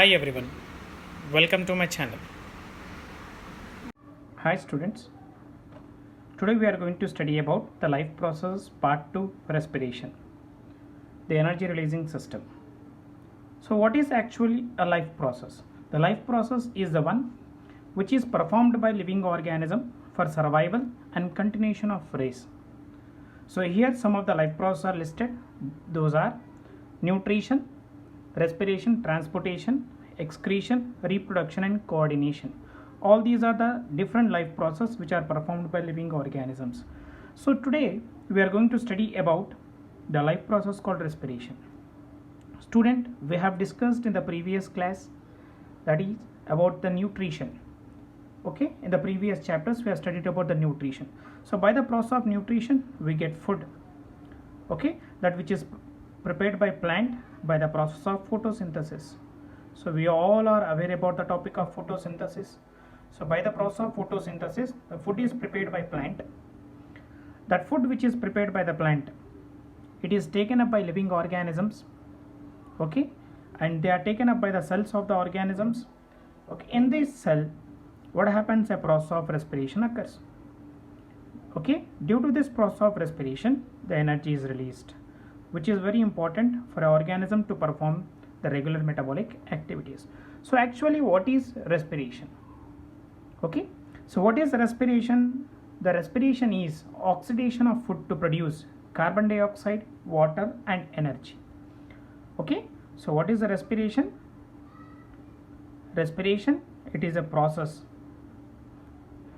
Hi everyone, welcome to my channel. Hi students, today we are going to study about the life process part 2 respiration, the energy releasing system. So what is actually a life process? The life process is the one which is performed by living organism for survival and continuation of race. So here some of the life processes are listed. Those are nutrition, respiration, transportation, excretion, reproduction and coordination. All these are the different life processes which are performed by living organisms. So today we are going to study about the life process called respiration. Student, we have discussed in the previous class, that is about the nutrition. Okay, in the previous chapters we have studied about the nutrition. So by the process of nutrition we get food, okay, that which is prepared by plant by the process of photosynthesis. So we all are aware about the topic of photosynthesis. So by the process of photosynthesis, the food is prepared by plant. That food which is prepared by the plant, it is taken up by living organisms, okay, and they are taken up by the cells of the organisms. Okay, in this cell what happens? A process of respiration occurs. Okay, due to this process of respiration the energy is released, which is very important for an organism to perform the regular metabolic activities. So actually what is respiration? Okay, so what is respiration? The respiration is oxidation of food to produce carbon dioxide, water and energy. Okay, so what is the respiration? Respiration, it is a process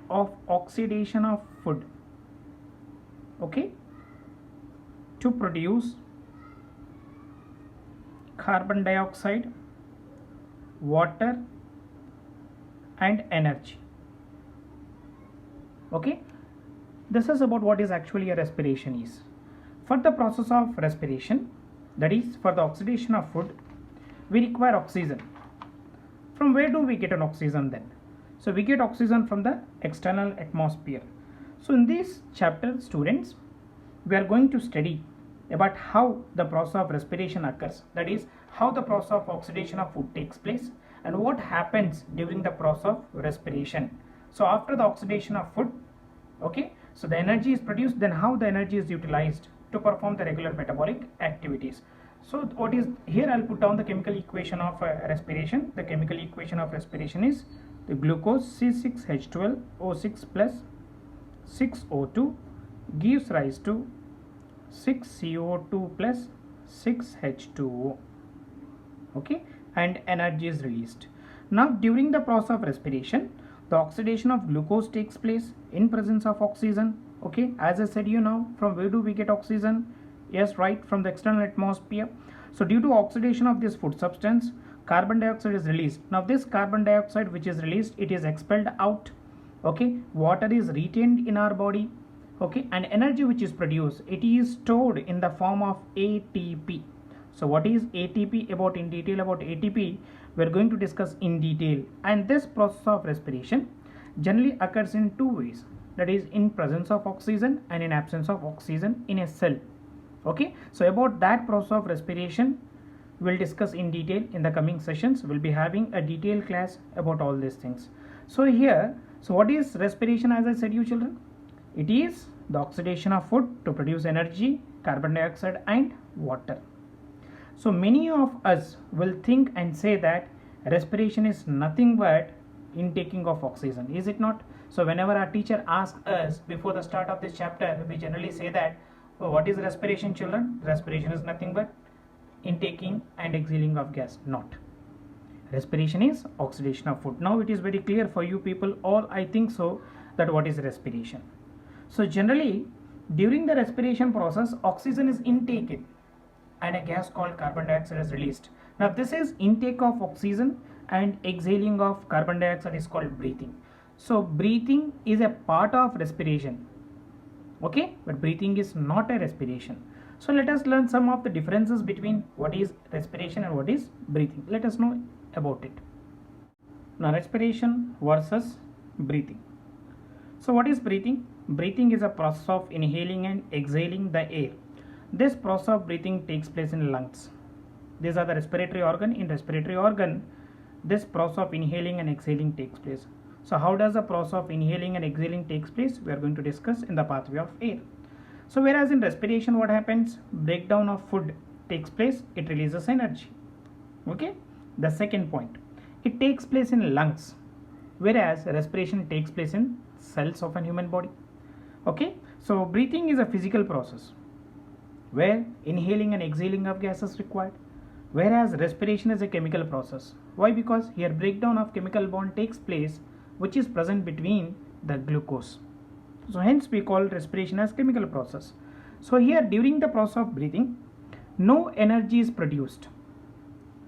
of oxidation of food, okay, to produce carbon dioxide, water and energy. Okay, this is about what is actually a respiration is. For the process of respiration, that is for the oxidation of food, we require oxygen. From where do we get an oxygen then? So we get oxygen from the external atmosphere. So in this chapter, students, we are going to study about how the process of respiration occurs, that is how the process of oxidation of food takes place and what happens during the process of respiration. So after the oxidation of food, okay, so the energy is produced, then how the energy is utilized to perform the regular metabolic activities. So what is here, I'll put down the chemical equation of respiration. The chemical equation of respiration is the glucose C6H12O6 plus 6O2 gives rise to 6CO2 plus 6H2O, okay, and energy is released. Now during the process of respiration, the oxidation of glucose takes place in presence of oxygen. Okay, as I said, you know, from where do we get oxygen? Yes, right, from the external atmosphere. So due to oxidation of this food substance, carbon dioxide is released. Now this carbon dioxide which is released, it is expelled out. Okay, water is retained in our body. Okay, and energy which is produced, it is stored in the form of ATP. So what is ATP? About in detail about ATP we are going to discuss in detail. And this process of respiration generally occurs in two ways, that is in presence of oxygen and in absence of oxygen in a cell. Okay, so about that process of respiration we'll discuss in detail in the coming sessions. We'll be having a detailed class about all these things. So here, so what is respiration? As I said, you children, it is the oxidation of food to produce energy, carbon dioxide and water. So many of us will think and say that respiration is nothing but intaking of oxygen, is it not? So whenever our teacher asks us before the start of this chapter, we generally say that, oh, what is respiration, children? Respiration is nothing but intaking and exhaling of gas. Not. Respiration is oxidation of food. Now it is very clear for you people all, I think so, that what is respiration. So generally during the respiration process, oxygen is intaken and a gas called carbon dioxide is released. Now this is intake of oxygen and exhaling of carbon dioxide is called breathing. So breathing is a part of respiration, okay, but breathing is not a respiration. So let us learn some of the differences between what is respiration and what is breathing. Let us know about it. Now respiration versus breathing. So what is breathing? Breathing is a process of inhaling and exhaling the air. This process of breathing takes place in lungs. These are the respiratory organ. In respiratory organ, this process of inhaling and exhaling takes place. So how does the process of inhaling and exhaling takes place? We are going to discuss in the pathway of air. So whereas in respiration what happens? Breakdown of food takes place, it releases energy. Okay. The second point, it takes place in lungs, whereas respiration takes place in cells of a human body. Okay. So breathing is a physical process where inhaling and exhaling of gas is required, whereas respiration is a chemical process. Why? Because here breakdown of chemical bond takes place which is present between the glucose. So hence we call respiration as chemical process. So here during the process of breathing, no energy is produced.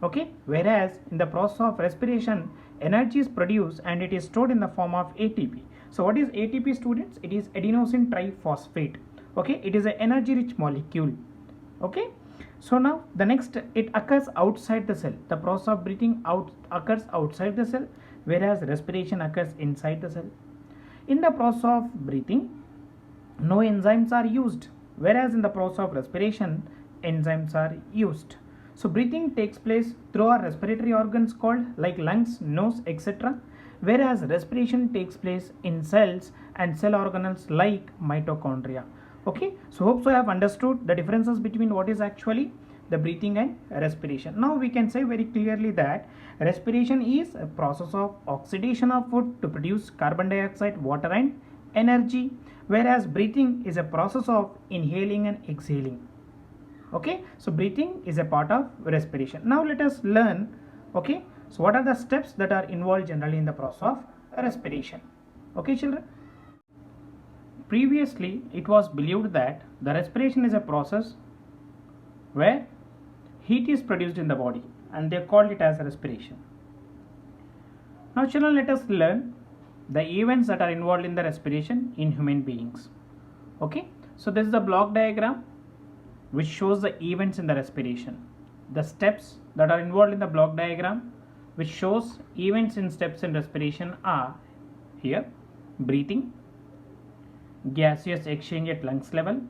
Okay, whereas in the process of respiration, energy is produced and it is stored in the form of ATP. So what is ATP, students? It is adenosine triphosphate. Okay, it is an energy rich molecule. Okay, so now the next, it occurs outside the cell. The process of breathing out occurs outside the cell, whereas respiration occurs inside the cell. In the process of breathing, no enzymes are used, whereas in the process of respiration, enzymes are used. So breathing takes place through our respiratory organs called like lungs, nose, etc., whereas respiration takes place in cells and cell organelles like mitochondria. Okay, so hope so I have understood the differences between what is actually the breathing and respiration. Now we can say very clearly that respiration is a process of oxidation of food to produce carbon dioxide, water and energy, whereas breathing is a process of inhaling and exhaling. Okay, so breathing is a part of respiration. Now let us learn, okay, so what are the steps that are involved generally in the process of respiration. Okay children, previously it was believed that the respiration is a process where heat is produced in the body and they called it as respiration. Now children, let us learn the events that are involved in the respiration in human beings. Okay, so this is the block diagram which shows the events in the respiration. The steps that are involved in the block diagram which shows events in steps in respiration are here: breathing, gaseous exchange at lungs level,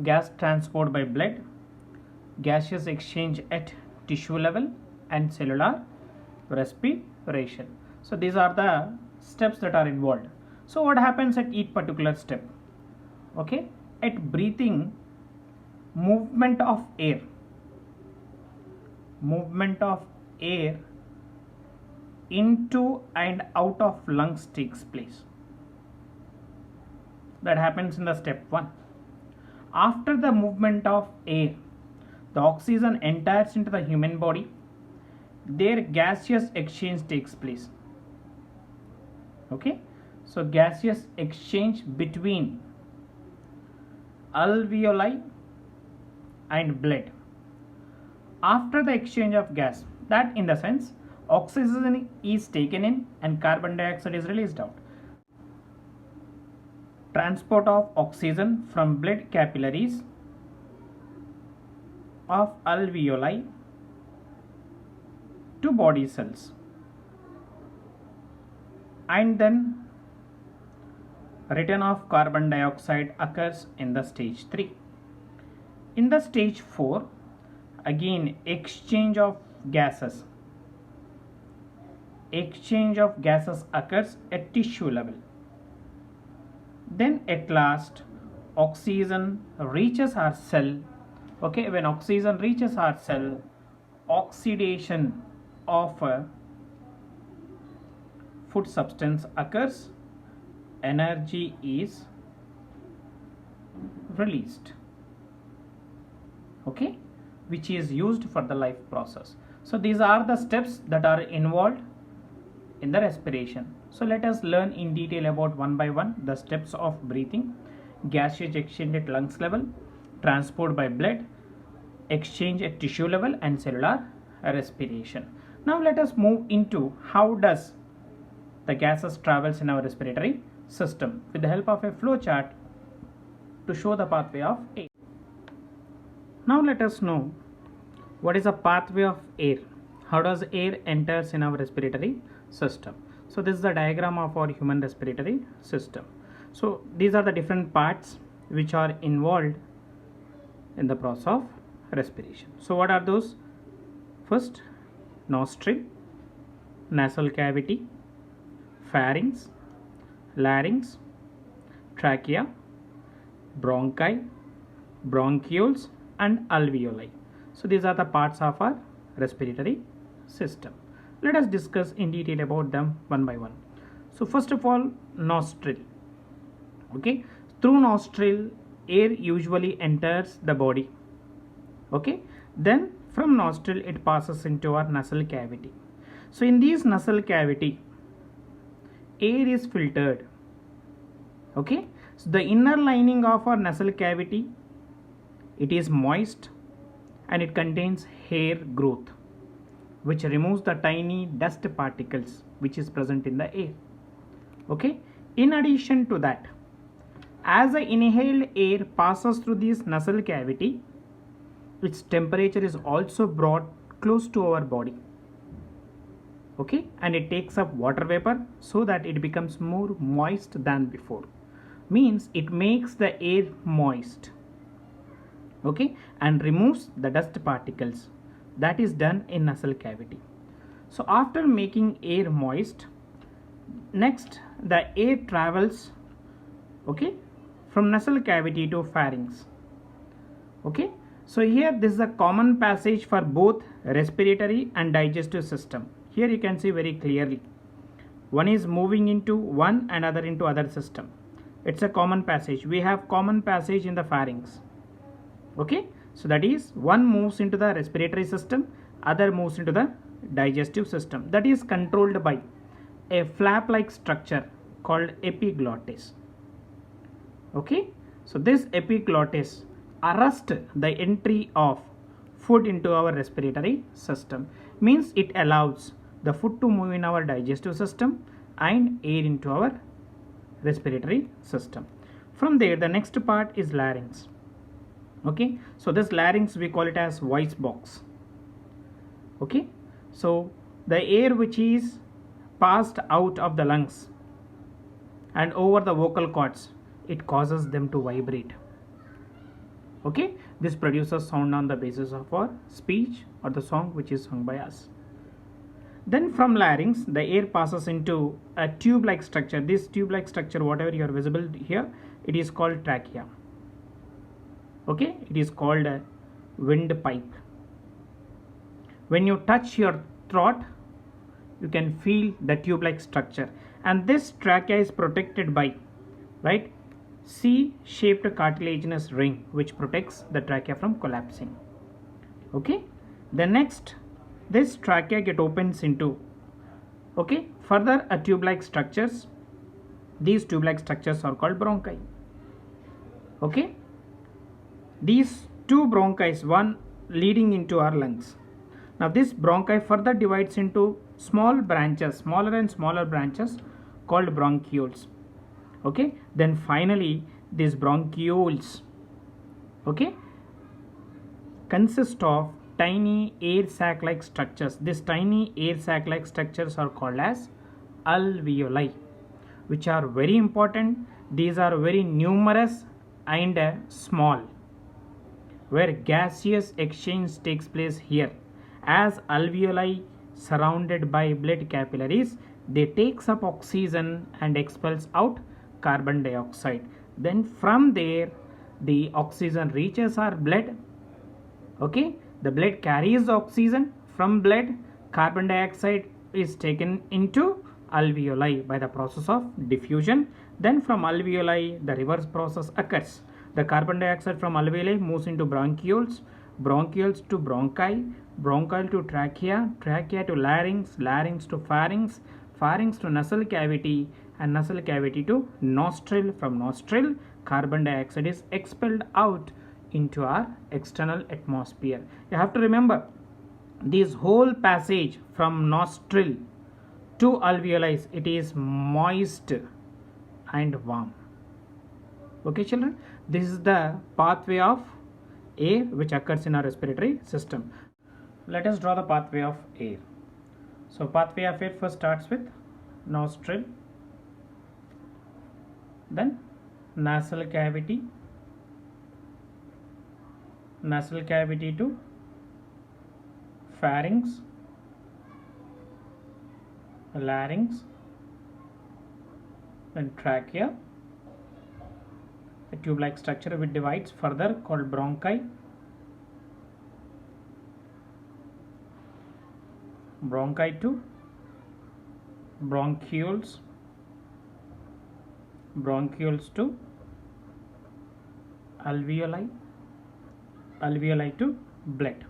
gas transport by blood, gaseous exchange at tissue level, and cellular respiration. So these are the steps that are involved. So what happens at each particular step? Okay, at breathing, movement of air into and out of lungs takes place. That happens in the step 1. After the movement of air, the oxygen enters into the human body. Their gaseous exchange takes place. Okay, so gaseous exchange between alveoli and blood. After the exchange of gas, that in the sense oxygen is taken in and carbon dioxide is released out. Transport of oxygen from blood capillaries of alveoli to body cells, and then return of carbon dioxide occurs in the stage 3. In the stage 4, again exchange of gases occurs at tissue level. Then at last oxygen reaches our cell. Okay, when oxygen reaches our cell, oxidation of a food substance occurs, energy is released. Okay, which is used for the life process. So these are the steps that are involved in the respiration. So let us learn in detail about one by one the steps of breathing: gaseous exchange at lungs level, transport by blood, exchange at tissue level, and cellular respiration. Now let us move into how does the gases travels in our respiratory system with the help of a flow chart to show the pathway of air. Now let us know what is a pathway of air. How does air enters in our respiratory system? So this is the diagram of our human respiratory system. So these are the different parts which are involved in the process of respiration. So what are those? First, nostril, nasal cavity, pharynx, larynx, trachea, bronchi, bronchioles and alveoli. So these are the parts of our respiratory system. Let us discuss in detail about them one by one. So first of all, nostril. Okay, through nostril air usually enters the body. Okay, then from nostril it passes into our nasal cavity. So in this nasal cavity air is filtered. Okay, so the inner lining of our nasal cavity, it is moist and it contains hair growth which removes the tiny dust particles which is present in the air. Okay, in addition to that, as the inhaled air passes through this nasal cavity, its temperature is also brought close to our body. Okay, and it takes up water vapor so that it becomes more moist than before. Means it makes the air moist. Okay, and removes the dust particles. That is done in nasal cavity. So after making air moist, next the air travels, okay, from nasal cavity to pharynx. Okay, so here this is a common passage for both respiratory and digestive system. Here you can see very clearly, one is moving into one and other into other system. It's a common passage. We have common passage in the pharynx. Okay, so that is one moves into the respiratory system, other moves into the digestive system. That is controlled by a flap like structure called epiglottis. Okay, so this epiglottis arrests the entry of food into our respiratory system. Means it allows the food to move in our digestive system and air into our respiratory system. From there the next part is larynx. Okay, so this larynx we call it as voice box. Okay, so the air which is passed out of the lungs and over the vocal cords, it causes them to vibrate. Okay, this produces sound on the basis of our speech or the song which is sung by us. Then from larynx the air passes into a tube like structure. This tube like structure, whatever you are visible here, it is called trachea. Okay, it is called a windpipe. When you touch your throat, you can feel the tube like structure, and this trachea is protected by, right, C-shaped cartilaginous ring which protects the trachea from collapsing. Okay, the next this trachea get opens into, okay, further a tube like structures. These tube like structures are called bronchi. Okay, these two bronchi, one leading into our lungs. Now this bronchi further divides into small branches, smaller and smaller branches called bronchioles. Okay, then finally these bronchioles, okay, consist of tiny air sac like structures. These tiny air sac like structures are called as alveoli, which are very important. These are very numerous and small, where gaseous exchange takes place here. As alveoli surrounded by blood capillaries, they takes up oxygen and expels out carbon dioxide. Then from there the oxygen reaches our blood. Okay, the blood carries the oxygen. From blood, carbon dioxide is taken into alveoli by the process of diffusion. Then from alveoli the reverse process occurs. The carbon dioxide from alveoli moves into bronchioles, bronchioles to bronchi, bronchial to trachea, trachea to larynx, larynx to pharynx, pharynx to nasal cavity, and nasal cavity to nostril. From nostril, carbon dioxide is expelled out into our external atmosphere. You have to remember this whole passage from nostril to alveoli, it is moist and warm. Okay children, this is the pathway of air which occurs in our respiratory system. Let us draw the pathway of air. So pathway of air first starts with nostril, then nasal cavity, nasal cavity to pharynx, larynx, then trachea, the tube-like structure which divides further called bronchi, bronchi 2, bronchioles, bronchioles 2, alveoli, alveoli to blood.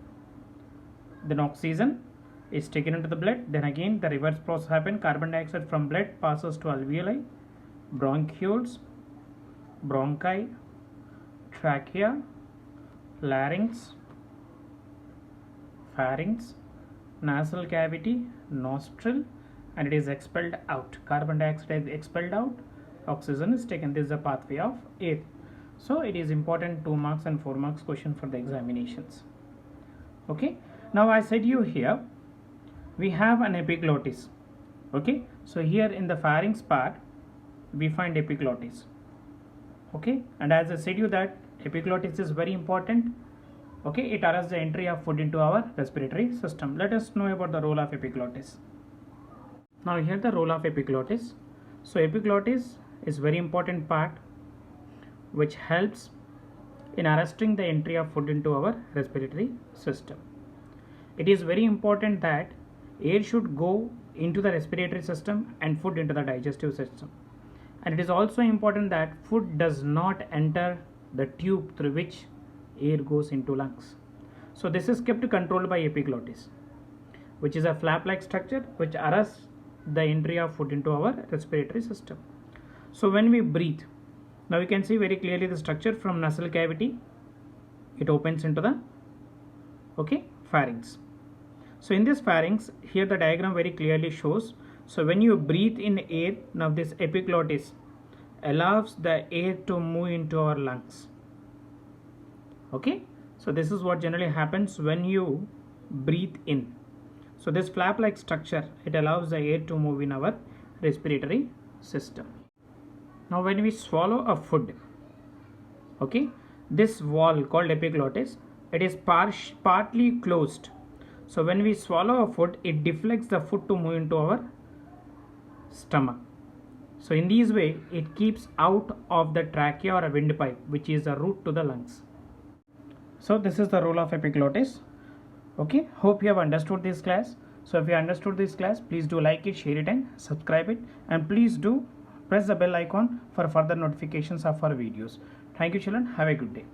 Then oxygen is taken into the blood, then again the reverse process happens. Carbon dioxide from blood passes to alveoli, bronchioles, bronchi, trachea, larynx, pharynx, nasal cavity, nostril, and it is expelled out. Carbon dioxide is expelled out, oxygen is taken. This is the pathway of air. So it is important 2 marks and 4 marks question for the examinations. Okay, now I said you here we have an epiglottis. Okay, so here in the pharynx part we find epiglottis. Okay, and as I said you that epiglottis is very important. Okay, it arrests the entry of food into our respiratory system. Let us know about the role of epiglottis. Now here the role of epiglottis. So epiglottis is very important part which helps in arresting the entry of food into our respiratory system. It is very important that air should go into the respiratory system and food into the digestive system. And it is also important that food does not enter the tube through which air goes into lungs. So this is kept controlled by epiglottis, which is a flap-like structure which arrests the entry of food into our respiratory system. So when we breathe, now you can see very clearly the structure from nasal cavity, it opens into the pharynx. So in this pharynx, here the diagram very clearly shows. So when you breathe in air, now this epiglottis allows the air to move into our lungs. Okay, so this is what generally happens when you breathe in. So this flap-like structure, it allows the air to move in our respiratory system. Now when we swallow a food, okay, this wall called epiglottis, it is partly closed. So when we swallow a food, it deflects the food to move into our stomach. So in this way, it keeps out of the trachea or a windpipe, which is a route to the lungs. So this is the role of epiglottis. Okay, hope you have understood this class. So if you understood this class, please do like it, share it and subscribe it, and please do press the bell icon for further notifications of our videos. Thank you children, have a good day.